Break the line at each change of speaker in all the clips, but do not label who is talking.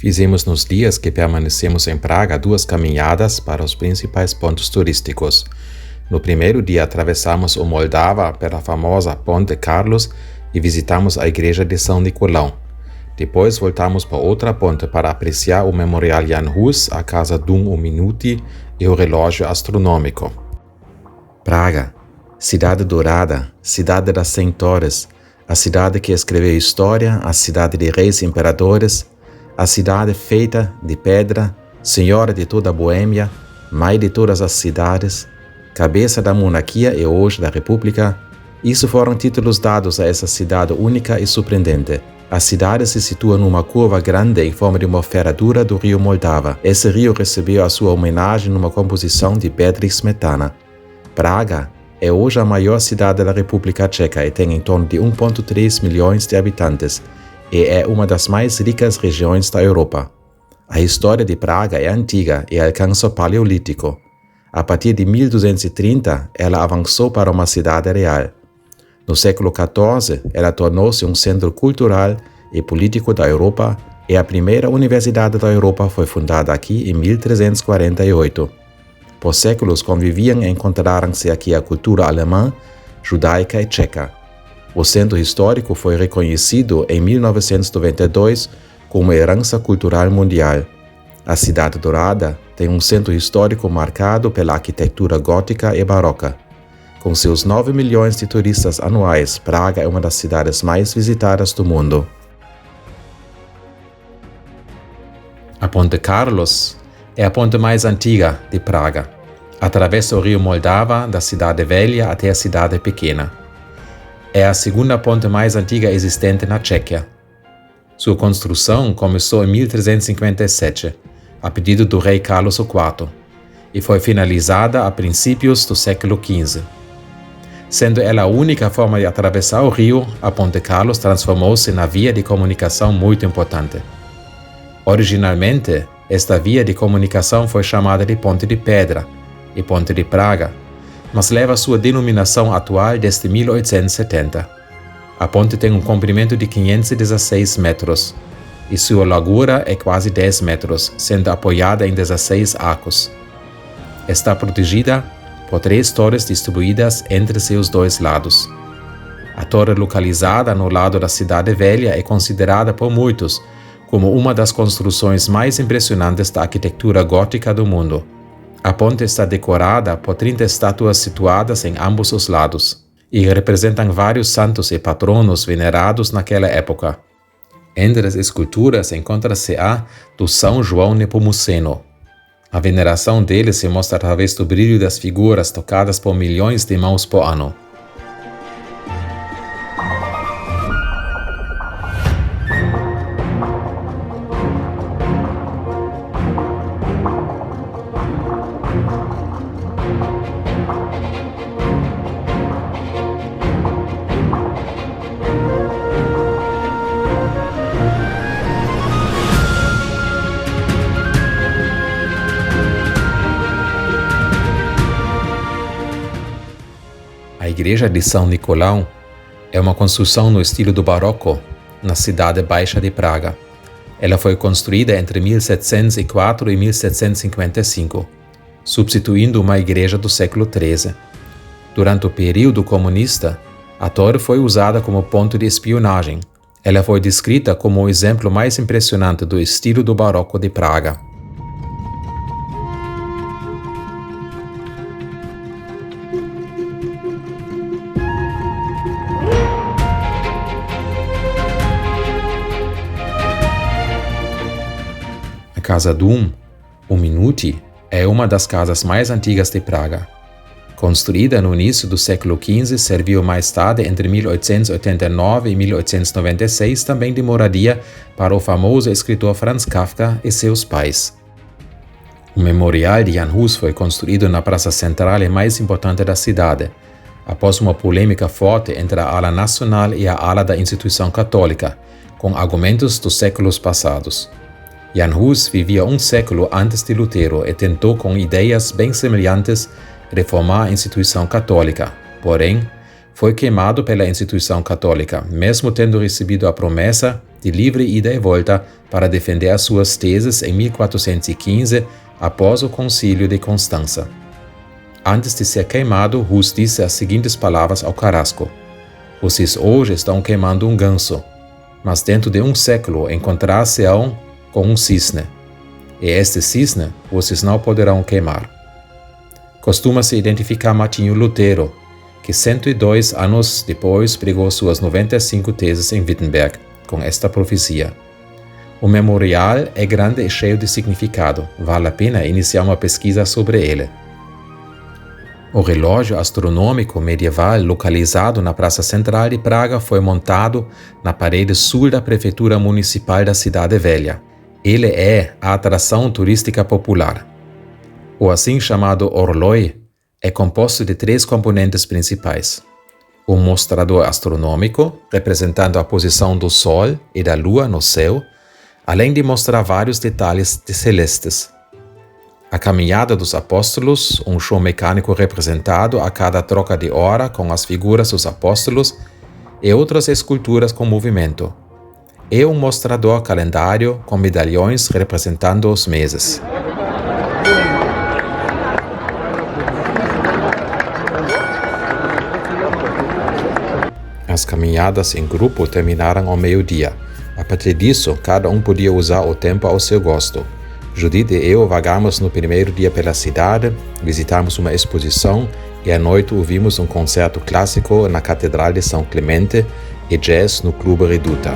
Fizemos nos dias que permanecemos em Praga 2 caminhadas para os principais pontos turísticos. No primeiro dia atravessamos o Moldava pela famosa Ponte Carlos e visitamos a igreja de São Nicolau. Depois voltamos para outra ponte para apreciar o Memorial Jan Hus, a Casa Dum Minuti e o relógio astronômico. Praga, cidade dourada, cidade das 100 torres, a cidade que escreveu história, a cidade de reis e imperadores, a cidade feita de pedra, senhora de toda a Boêmia, mãe de todas as cidades, cabeça da monarquia e hoje da república. Isso foram títulos dados a essa cidade única e surpreendente. A cidade se situa numa curva grande em forma de uma ferradura do rio Moldava. Esse rio recebeu a sua homenagem numa composição de Bedřich Smetana. Praga é hoje a maior cidade da República Tcheca e tem em torno de 1,3 milhões de habitantes e é uma das mais ricas regiões da Europa. A história de Praga é antiga e alcança o Paleolítico. A partir de 1230, ela avançou para uma cidade real. No século XIV, ela tornou-se um centro cultural e político da Europa e a primeira universidade da Europa foi fundada aqui em 1348. Por séculos conviviam e encontraram-se aqui a cultura alemã, judaica e tcheca. O centro histórico foi reconhecido em 1992 como herança cultural mundial. A Cidade Dourada tem um centro histórico marcado pela arquitetura gótica e barroca. Com seus 9 milhões de turistas anuais, Praga é uma das cidades mais visitadas do mundo. A Ponte Carlos é a ponte mais antiga de Praga. Atravessa o rio Moldava da cidade velha até a cidade pequena. É a segunda ponte mais antiga existente na Tchequia. Sua construção começou em 1357, a pedido do rei Carlos IV, e foi finalizada a princípios do século XV. Sendo ela a única forma de atravessar o rio, a Ponte Carlos transformou-se na via de comunicação muito importante. Originalmente, esta via de comunicação foi chamada de Ponte de Pedra e Ponte de Praga, mas leva sua denominação atual desde 1870. A ponte tem um comprimento de 516 metros e sua largura é quase 10 metros, sendo apoiada em 16 arcos. Está protegida por 3 torres distribuídas entre seus 2 lados. A torre localizada no lado da Cidade Velha é considerada por muitos como uma das construções mais impressionantes da arquitetura gótica do mundo. A ponte está decorada por 30 estátuas situadas em ambos os lados e representam vários santos e patronos venerados naquela época. Entre as esculturas encontra-se a do São João Nepomuceno. A veneração dele se mostra através do brilho das figuras tocadas por milhões de mãos por ano. A igreja de São Nicolau é uma construção no estilo do barroco, na cidade baixa de Praga. Ela foi construída entre 1704 e 1755, substituindo uma igreja do século XIII. Durante o período comunista, a torre foi usada como ponto de espionagem. Ela foi descrita como o exemplo mais impressionante do estilo do barroco de Praga. A Casa Dum Minuti é uma das casas mais antigas de Praga. Construída no início do século XV, serviu mais tarde, entre 1889 e 1896, também de moradia para o famoso escritor Franz Kafka e seus pais. O Memorial de Jan Hus foi construído na praça central e mais importante da cidade, após uma polêmica forte entre a ala nacional e a ala da instituição católica, com argumentos dos séculos passados. Jan Hus vivia um século antes de Lutero e tentou, com ideias bem semelhantes, reformar a instituição católica. Porém, foi queimado pela instituição católica, mesmo tendo recebido a promessa de livre ida e volta para defender as suas teses em 1415, após o Concílio de Constança. Antes de ser queimado, Hus disse as seguintes palavras ao carrasco: "Vocês hoje estão queimando um ganso, mas dentro de um século encontrar-se-ão com um cisne, e este cisne vocês não poderão queimar." Costuma-se identificar Martinho Lutero, que 102 anos depois pregou suas 95 teses em Wittenberg, com esta profecia. O memorial é grande e cheio de significado, vale a pena iniciar uma pesquisa sobre ele. O relógio astronômico medieval localizado na Praça Central de Praga foi montado na parede sul da Prefeitura Municipal da Cidade Velha. Ele é a atração turística popular. O assim chamado Orloj é composto de 3 componentes principais: um mostrador astronômico, representando a posição do Sol e da Lua no céu, além de mostrar vários detalhes celestes. A caminhada dos apóstolos, um show mecânico representado a cada troca de hora com as figuras dos apóstolos e outras esculturas com movimento. E um mostrador calendário com medalhões representando os meses. As caminhadas em grupo terminaram ao meio-dia. A partir disso, cada um podia usar o tempo ao seu gosto. Judith e eu vagamos no primeiro dia pela cidade, visitamos uma exposição e à noite ouvimos um concerto clássico na Catedral de São Clemente e jazz no Clube Reduta.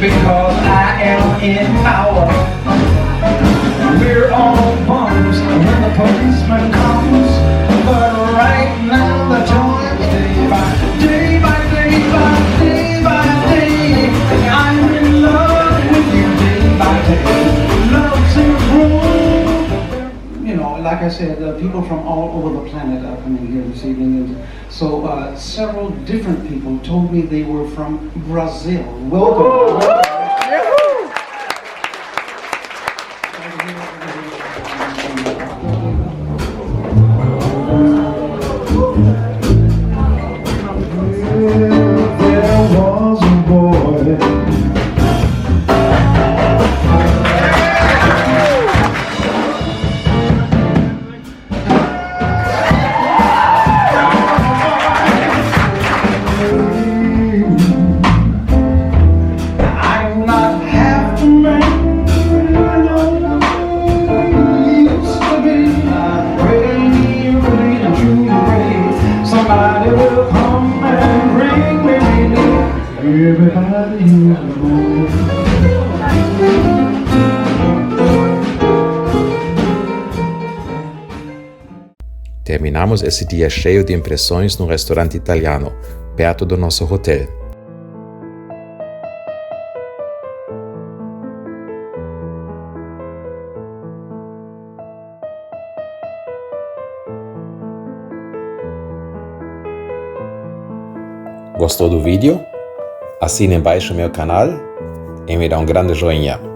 because I am in power. We're all bums when the policeman comes, but right now the joy day by day by day by day by day. I'm in love with you day by day. Love's in room. You know, like I said, people from all over the planet are coming here this evening, and so several different people told me they were from Brazil. Welcome.
Terminamos esse dia cheio de impressões num restaurante italiano, perto do nosso hotel. Gostou do vídeo? Assine embaixo meu canal e me dá um grande joinha.